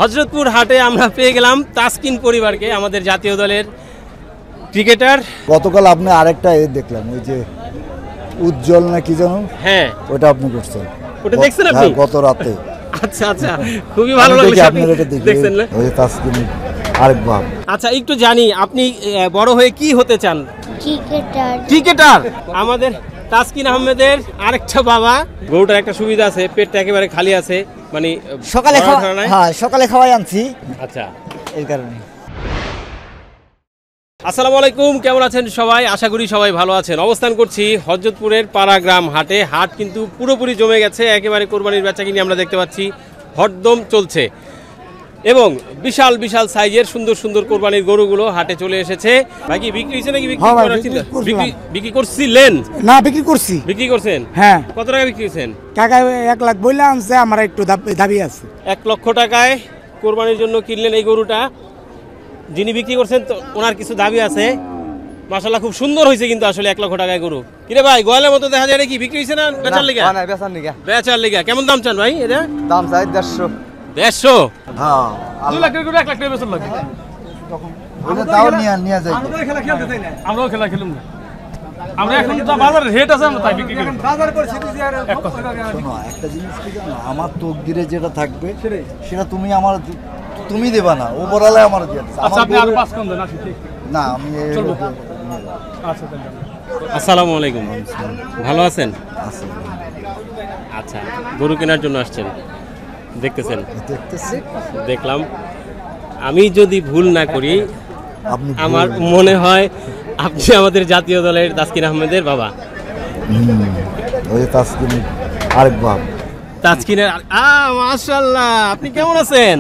হযরতপুর হাটে আমরা পেয়ে গেলাম তাসকিন পরিবারকে, আমাদের জাতীয় দলের ক্রিকেটার। গতকাল আপনি আরেকটা দেখলাম, ওই যে উজ্জ্বল না কি জানো, হ্যাঁ ওটা আপনি করছেন, ওটা দেখছেন আপনি গত রাতে? আচ্ছা আচ্ছা, খুবই ভালো লাগলো। আপনি দেখছেন না? ওই তাসকিন আরেক ভাব। আচ্ছা, একটু জানি আপনি বড় হয়ে কি হতে চান? ক্রিকেটার। ক্রিকেটার। আমাদের তাসকিন আহমেদের আরেকটা বাবা। গরুটার একটা সুবিধা আছে, পেটটা একেবারে খালি আছে, মানে সকালে হ্যাঁ সকালে খাওয়াই আনছি। আচ্ছা, এই কারণে। আসসালামু আলাইকুম, কেমন আছেন সবাই? আশা করি সবাই ভালো আছেন। অবস্থান করছি হযরতপুরের পাড়াগ্রাম হাটে। হাট কিন্তু পুরোপুরি জমে গেছে, একেবারে কোরবানির বেচাকিনি আমরা দেখতে পাচ্ছি হরদম চলছে, এবং বিশাল বিশাল সাইজের সুন্দর সুন্দর কোরবানির গরুগুলো হাটে চলে এসেছে। ভাই কি বিক্রি হয়েছে নাকি বিক্রি করছিলেন? না, বিক্রি করছি। বিক্রি করছেন? হ্যাঁ। কত টাকা বিক্রি করেছেন? কাকা 1 লাখ বইলে আনছে, আমার একটু দাবি আছে। 1 লক্ষ টাকায় কোরবানির জন্য কিনলেন এই গরুটা। যিনি বিক্রি করছেন তো ওনার কিছু দাবি আছে। মাশাআল্লাহ, খুব সুন্দর হয়েছে কিন্তু আসলে 1 লক্ষ টাকায় গরু। কিরে ভাই, গোয়ালের মতো দেখা যায় নাকি? বিক্রি হয়েছে না বেচার লিগা? না, বেচার লিগা। বেচার লিগা। কেমন দাম চান ভাই এটা? দাম চাই 150। 150? হ্যাঁ, 2 লাখ টাকা 1 লাখ টাকা বেচন লাগে। ওটা দাও নিয়ে যাই। আমরাও খেলা খেলতে চাই না। আমরাও খেলা খেলুম না। আমরা এখন যা বাজারের রেট আছে আমরা তাই বিক্রি করি। বাজার পরিস্থিতি আর এক কথা। শোনো, একটা জিনিস কি জানো, আমার তকদিরে যেটা থাকবে সেটা তুমি দেবা না, ওপরওয়ালা আমার দিয়ে দিছে। আচ্ছা, আপনি আর 5 কম দেন। আসি ঠিক না, আমি আচ্ছা তাহলে। আসসালামু আলাইকুম, ভালো আছেন? আচ্ছা, গরু কেনার জন্য আসছেন, দেখতেছেন? দেখলাম। আমি যদি ভুল না করি, আমার মনে হয় আপনি আমাদের জাতীয় দলের তাসকিন আহমেদের বাবা। ওই তাসকিন আরেক ভাব। তাসকিনের মাশাআল্লাহ। আপনি কেমন আছেন?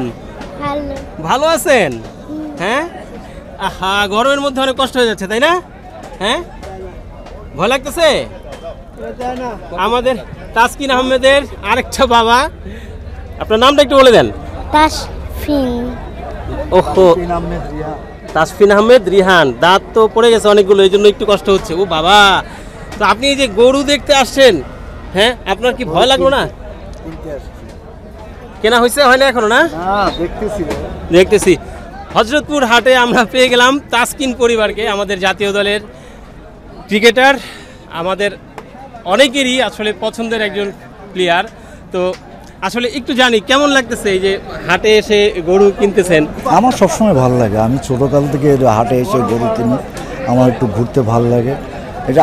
ভালো। ভালো আছেন? হ্যাঁ। আহা, গরমের মধ্যে অনেক কষ্ট হয়ে যাচ্ছে, তাই না? হ্যাঁ, ভয় লাগতেছে? আমাদের তাসকিন আহমেদের আরেকটা বাবা। আপনার নামটা একটু বলে দেন। তাসফিন। ওহো, তাসফিন আহমেদ রিহান। দাঁত তো পড়ে গেছে অনেকগুলো, এই জন্য একটু কষ্ট হচ্ছে। ও বাবা, তো আপনি এই যে গরু দেখতে আসছেন, হ্যাঁ, আপনার কি ভয় লাগলো না? কেনা হয়েছে? হয় না এখনো? না, দেখতেছি। হযরতপুর হাটে আমরা পেয়ে গেলাম তাসকিন পরিবারকে, আমাদের জাতীয় দলের ক্রিকেটার, আমাদের অনেকেরই আসলে পছন্দের একজন প্লেয়ার। তো আসলে একটু জানি কেমন লাগতেছে এই যে হাটে এসে গরু কিনতেছেন? আমার সবসময় ভালো লাগে, আমি ছোটোকাল থেকে হাটে এসে গরু কিনি, আমার একটু ঘুরতে ভালো লাগে। এটা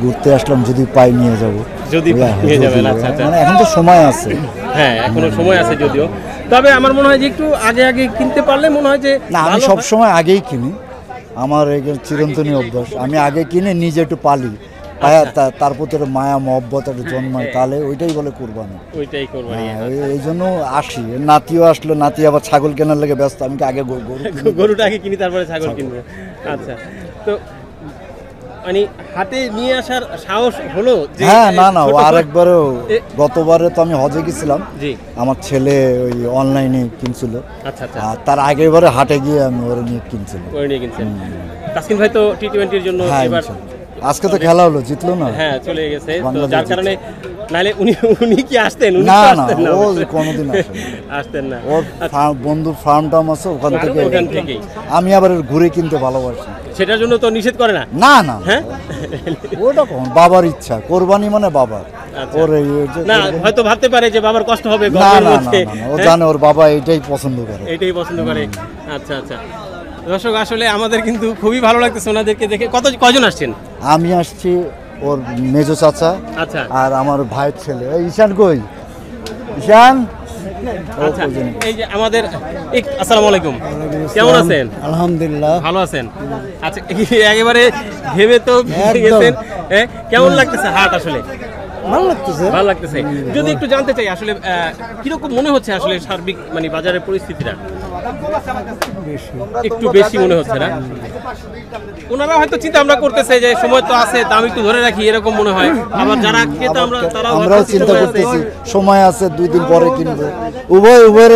ঘুরতে আসলাম, যদি পাই নিয়ে যাবো। যদি নিয়ে যাবেন? আচ্ছা আচ্ছা, মানে এখন তো সময় আছে। হ্যাঁ, এখনো সময় আছে যদিও, তবে আমার মনে হয় যে একটু আগে আগে কিনতে পারলে মনে হয় যে না, আমি সবসময় আগেই কিনি, আমার এই চিরন্তনী অভ্যাস। আমি আগে কিনে নিজে একটু পালি, তার প্রতি মায়া মহব্বত একটা জন্মায়, তাহলে ওইটাই বলে কোরবানি। ওইটাই কোরবানি। এই জন্য আসি। নাতিও আসলো, নাতি আবার ছাগল কেনার লেগে ব্যস্ত, আমি আগে গরুটা আগে কিনি, তারপরে ছাগল কিনবো। আচ্ছা, তো মানে হাটে নিয়ে আসার সাহস হলো? হ্যাঁ, না, আরেকবারও গতবারে তো আমি হজে গেছিলাম, আমার ছেলে ওই অনলাইনে কিনছিল। আচ্ছা আচ্ছা, তার আগের বারে হাটে গিয়ে আমি ওরে নিয়ে কিনছিলাম। তাসকিন ভাই তো টি-20-র জন্য এবার, আজকে তো খেলা হলো, জিতলো না? হ্যাঁ, চলে গেছে, যার কারণে নাহলে উনি কি আসতেন? না, ও কোনোদিন আসতেন না। ওর বন্ধুর ফার্ম টার্ম আছে, ওখান থেকে। আমি আবার ঘুরে কিনতে ভালোবাসি, সেটার জন্য তো নিষেধ করে না? না, হ্যাঁ, ওটা কোন বাবার ইচ্ছা, কোরবানি মানে বাবার। ওর না, হয়তো ভাবতে পারে যে বাবার কষ্ট হবে। না, ও জানে ওর বাবা এটাই পছন্দ করে। আচ্ছা আচ্ছা, দর্শক, আসলে আমাদের কিন্তু খুবই ভালো লাগতেছে ওনাদেরকে দেখে। কয়জন আসছেন? আমি আসছি, ওর মেজো চাচা, আচ্ছা, আর আমার ভাইয়ের ছেলে। ঈশান কই? ঈশান। আচ্ছা, এই যে আমাদের। আসসালামু আলাইকুম, কেমন আছেন? আলহামদুলিল্লাহ, ভালো আছেন? আচ্ছা, একেবারে ভেবে তো গেছেন। কেমন লাগতেছে হাট? আসলে ভালো লাগতেছে। যদি একটু জানতে চাই আসলে কিরকম মনে হচ্ছে আসলে সার্বিক মানে বাজারের পরিস্থিতিটা? একটু বেশি মনে হচ্ছে না? ওনারা হয়তো চিন্তা ভাবনা করতেছে যে সময় তো আছে, দাম একটু ধরে রাখি, এরকম মনে হয়। আবার যারা ক্রেতা আমরাও চিন্তা করতেছি সময় আছে, 2 দিন পরে কিনবো। উভয়ের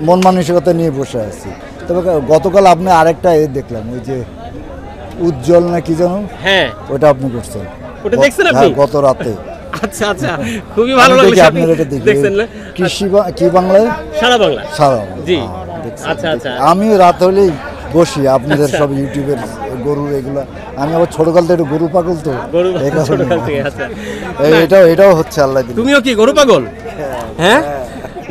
মন মানসিকতা নিয়ে বসে আছি। তবে গতকাল আপনি আরেকটা দেখলাম, ওই যে উজ্জ্বল না কি জানো, হ্যাঁ, ওটা আপনি করছেন। ওটা দেখছেন আপনি? গত রাতে। আচ্ছা আচ্ছা, খুবই ভালো লাগলো। দেখি, আপনি আপনার এটা দেখি। দেখছেন না? কি বাংলায়? সারা বাংলা। সারা বাংলা। জি। দেখছি, আচ্ছা আচ্ছা। আমি রাত হলেই বসি আপনাদের আচ্ছা। সব ইউটিউবের গরু এগুলা। আমি আবার ছোটকাল থেকে একটু গরু পাগল তো, গরু এই কারণে। ছোটকাল থেকে, আচ্ছা। এটাও হচ্ছে আল্লাহ দিলে। তুমিও কি গরু পাগল? হ্যাঁ,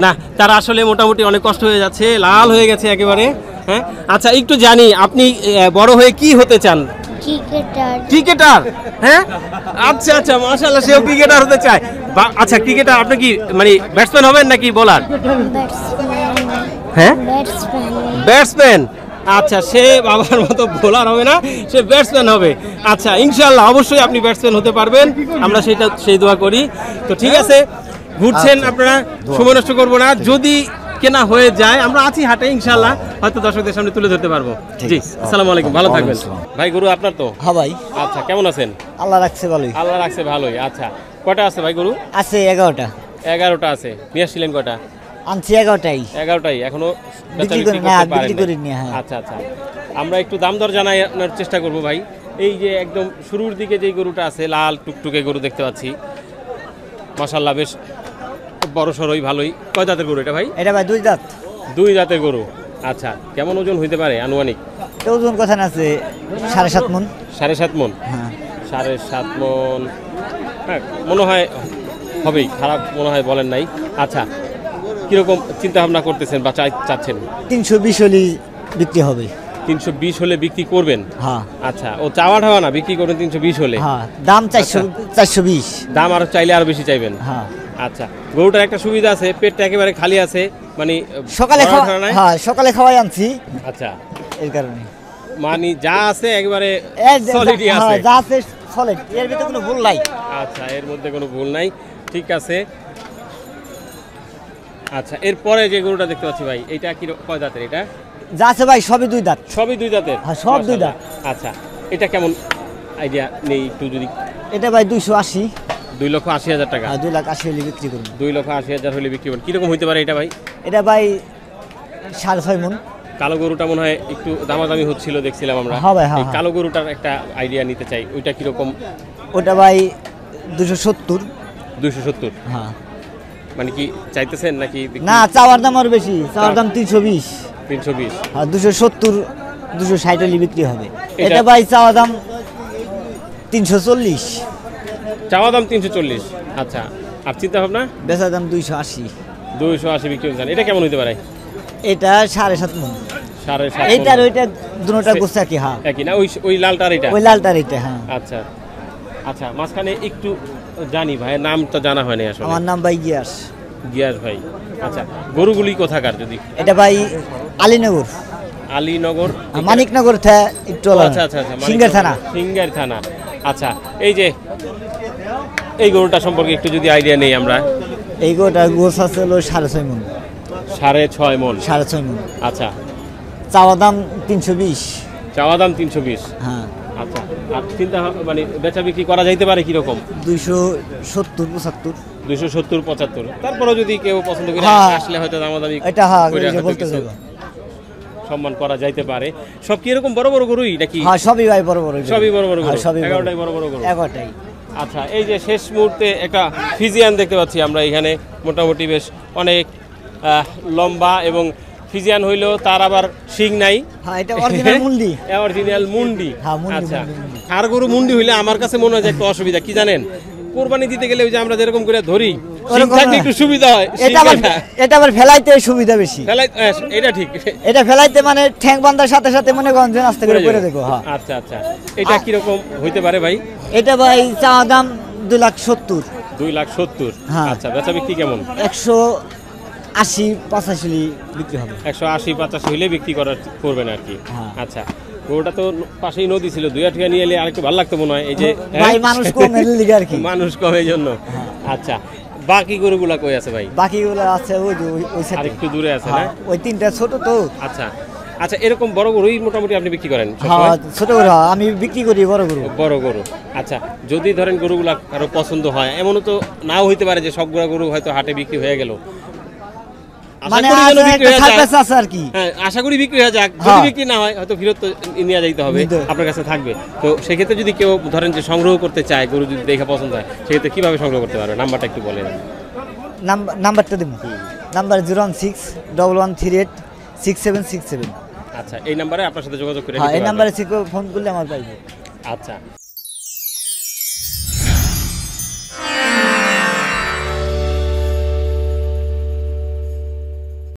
না তার আসলে মোটামুটি অনেক কষ্ট হয়ে যাচ্ছে, লাল হয়ে গেছে একেবারে। হ্যাঁ, আচ্ছা একটু জানি আপনি বড় হয়ে কি হতে চান? ক্রিকেটার। ক্রিকেটার? হ্যাঁ, আচ্ছা আচ্ছা, মাশাআল্লাহ, সেও ক্রিকেটার হতে চায়। আচ্ছা, ক্রিকেটার আপনি কি মানে ব্যাটসম্যান হবেন নাকি বোলার? ব্যাটসম্যান। হ্যাঁ, ব্যাটসম্যান। ব্যাটসম্যান। আচ্ছা, সে বাবার মতো বোলার হবে না, সে ব্যাটসম্যান হবে। আচ্ছা, ইনশাআল্লাহ অবশ্যই আপনি ব্যাটসম্যান হতে পারবেন, আমরা সেই দোয়া করি। তো ঠিক আছে, ঘুরছেন আপনারা, সময় নষ্ট করবো না। যদি কেনা হয়ে যায়, আমরা আছি হাটে, ইনশাআল্লাহ হয়তো দর্শকদের সামনে তুলে ধরতে পারবো। জি, আসসালামু আলাইকুম, ভালো থাকবেন ভাই। গরু আপনার তো? হ্যাঁ ভাই, আচ্ছা, কেমন আছেন? আল্লাহ রাখছে ভালোই। আল্লাহ রাখছে ভালোই। আচ্ছা, কয়টা আছে ভাই গরু? আছে 11টা। 11টা আছে। নিয়ে আসছিলেন কয়টা? আনছি 11টাই। 11টাই এখনো বিক্রি বেচা করি না, করতে পারেন বিক্রি নাই। করিনি, হ্যাঁ। আচ্ছা আচ্ছা, আমরা একটু দাম দর জানানোর চেষ্টা করব ভাই। এই যে একদম শুরুর দিকে যে গরুটা আছে, লাল টুকটুকে গরু দেখতে পাচ্ছি, মাশাআল্লাহ বেশ বড় সরই, ভালোই। কয় দাঁতের গরু এটা ভাই? এটা ভাই 2 দাঁত। 2 দাঁতের গরু। আচ্ছা, কেমন ওজন হইতে পারে আনুমানিক? তো ওজন কথা আছে 7.5 মণ। 7.5 মণ? হ্যাঁ। 7.5 মণ, হ্যাঁ মনে হয় হবেই, খারাপ মনে হয় বলেন নাই। আচ্ছা, কিরকম চিন্তা ভাবনা করতেছেন বা চাচ্ছেন? 320 হলে বিক্রি হবে। 320 হলে বিক্রি করবেন? হ্যাঁ। আচ্ছা, ও চাওয়া ঠাওয়া না, বিক্রি করবেন 320 হলে? হ্যাঁ, দাম 420। দাম আরো চাইলে আরো বেশি চাইবেন? হ্যাঁ। আচ্ছা, গরুটার একটা সুবিধা আছে, পেটটা একেবারে খালি আছে, মানে সকালে ভরা ঠরা নাই? হ্যাঁ, সকালে খাওয়াই আনছি, আচ্ছা, এই কারণে। মানে যা আছে একেবারে এই যে- সলিডই হ্যাঁ, আছে। যা আছে সলিড, এর ভিতরে কোনো ভুল নাই। আচ্ছা, এর মধ্যে কোনো ভুল নাই, ঠিক আছে। আচ্ছা, এরপরে যে গরুটা দেখতে পাচ্ছি ভাই, এটা কি কয় দাঁতের? এটা যা আছে ভাই সবই 2 দাঁত। সবই 2 দাঁতের? হ্যাঁ, সব 2 দাঁত। আচ্ছা, এটা কেমন আইডিয়া নেই একটু যদি? এটা ভাই 280। 2,80,000 টাকা? 2,80,000 হলে বিক্রি করবো। 2,80,000 হলে বিক্রি করবেন। কিরকম হইতে পারে এটা ভাই? এটা ভাই 6.5 মণ। কালো গরুটা মনে হয় একটু দামাদামি হচ্ছিল, দেখছিলাম আমরা। হ্যাঁ ভাই, হ্যাঁ, এই হ্যাঁ। কালো গরুটার একটা আইডিয়া নিতে চাই, ওইটা কিরকম? ওটা ভাই 270। 270? হ্যাঁ। মানে কি চাইতেছেন নাকি? না, চাওয়ার দাম আরো বেশি, চাওয়ার দাম 320। 320? আর 270 260 হলে বিক্রি হবে। এটা- এটা ভাই চাওয়া দাম 340। চাওয়া দাম 340? আচ্ছা, আর চিন্তা ভাবনা? বেচা দাম 280। 280 বিক্রি করছেন। এটা কেমন হতে পারে? এটা 7.5 মণ। 7.5? এইটার ওইটা দুটোটা গোছা কি? হ্যাঁ, একই না? ওই লালটার এটা? ওই লালটার এটা। হ্যাঁ। আচ্ছা আচ্ছা, মাঝখানে একটু জানি ভাই, নাম তো জানা হয়নি আসলে। আমার নাম ভাই গিয়াস। গিয়াস ভাই। আচ্ছা, গরুগুলি কোথাকার যদি? এটা ভাই আলীনগর, আলীনগর, মানিকনগর থেকে একটু আলাদা। আচ্ছা আচ্ছা আচ্ছা, সিঙ্গার থানা। সিঙ্গার থানা। আচ্ছা, এই যে এই গরুটা সম্পর্কে একটু যদি আইডিয়া নেই আমরা। এই গোটা গোছ আছে হলো 6.5 মণ। 6.5 মণ? 6.5 মণ। আচ্ছা, চাওয়া দাম 320। চাওয়া দাম 320? হ্যাঁ। আচ্ছা, আর চিন্তা মানে বেচা বিক্রি করা যাইতে পারে কিরকম? 270 75। 270 75? তারপরে যদি কেউ পছন্দ করে হ্যাঁ। আসলে হয়তো দামাদামি এটা হ্যাঁ, করে এই যে হয়তো বলতে কিছু যাবো। সম্মান করা যাইতে পারে। সব কি এরকম বড় বড় গরুই নাকি? হ্যাঁ, সবই ভাই বড় বড়। সবই বড় বড় গরু? হ্যাঁ, সবই 11টাই বড় বড় গরু? 11টাই। আচ্ছা, এই যে শেষ মুহূর্তে একটা ফিজিয়ান দেখতে পাচ্ছি আমরা এখানে, মোটামুটি বেশ অনেক লম্বা, এবং ফিজিয়ান হইলেও তার আবার শিং নাই। হ্যাঁ, এটা অরিজিনাল মুন্ডি। অরিজিনাল মুন্ডি? হ্যাঁ, মুন্ডি, আচ্ছা, মুন্ডি। আর গরু মুন্ডি হইলে আমার কাছে মনে হয় যে একটা অসুবিধা কি জানেন, কোরবানি দিতে গেলে ওই যে আমরা যেরকম করে ধরি, শিং ওরকম থাকলে না। একটু সুবিধা হয়। এটা আবার ফেলাইতে সুবিধা বেশি। এটা ঠিক। এটা ফেলাইতে মানে ঠ্যাং বান্ধার সাথে সাথে মনে করেন যে আস্তে করে পড়ে দেখো। হ্যাঁ। আচ্ছা আচ্ছা, এটা কিরকম হইতে পারে ভাই? এটা ভাই চাওয়া দাম 270। 2,70,000? হ্যাঁ। আচ্ছা, বেচা বিক্রি কেমন? 180 85 বিক্রি হবে। 180-85 হইলে বিক্রি করবেন আর কি? হ্যাঁ। আচ্ছা, গরুটা তো পাশেই নদী ছিল, 2 টাকা নিয়ে এলে আরেকটু ভালো লাগতো মনে হয়। এই যে ভাই মানুষ কম এর লিগে আর কি। মানুষ কম এই জন্য। আচ্ছা, বাকি গরুগুলা কই আছে ভাই? বাকিগুলো আছে ওই যে ওই সাইডে। আরেকটু দূরে আছে না? হ্যাঁ, ওই তিনটা ছোট তো। আচ্ছা আচ্ছা, এরকম বড় গরুই মোটামুটি আপনি বিক্রি করেন হ্যাঁ, সবসময়? ছোট গরু আমি বিক্রি করি, বড় গরু। বড় গরু। আচ্ছা, যদি ধরেন গরুগুলা কারো পছন্দ হয়, এমনও তো নাও হইতে পারে যে সবগুলা গরু হয়তো হাটে বিক্রি হয়ে গেল, আশা মানে করি যেন আছে বিক্রি একটা হয়ে যায়। সারপ্রাইজ আছে আর কি। হ্যাঁ, আশা করি বিক্রি হয়ে যাক। যদি হ্যাঁ। বিক্রি না হয় হয়তো ফেরত তো নিয়ে যাইতে হবে, নিতে হবে। আপনার কাছে থাকবে। তো সেক্ষেত্রে যদি কেউ ধরেন যে সংগ্রহ করতে চায়, গরু যদি দেখে পছন্দ হয়, সেক্ষেত্রে কিভাবে সংগ্রহ করতে পারবে? নাম্বারটা একটু বলেন। নাম্বারটা দিব, নাম্বার 016-1138-6767। আচ্ছা, এই নাম্বারে আপনার সাথে যোগাযোগ করে হ্যাঁ, নিতে এই পারবে। নাম্বারে ফোন করলে আমার পাইবে। আচ্ছা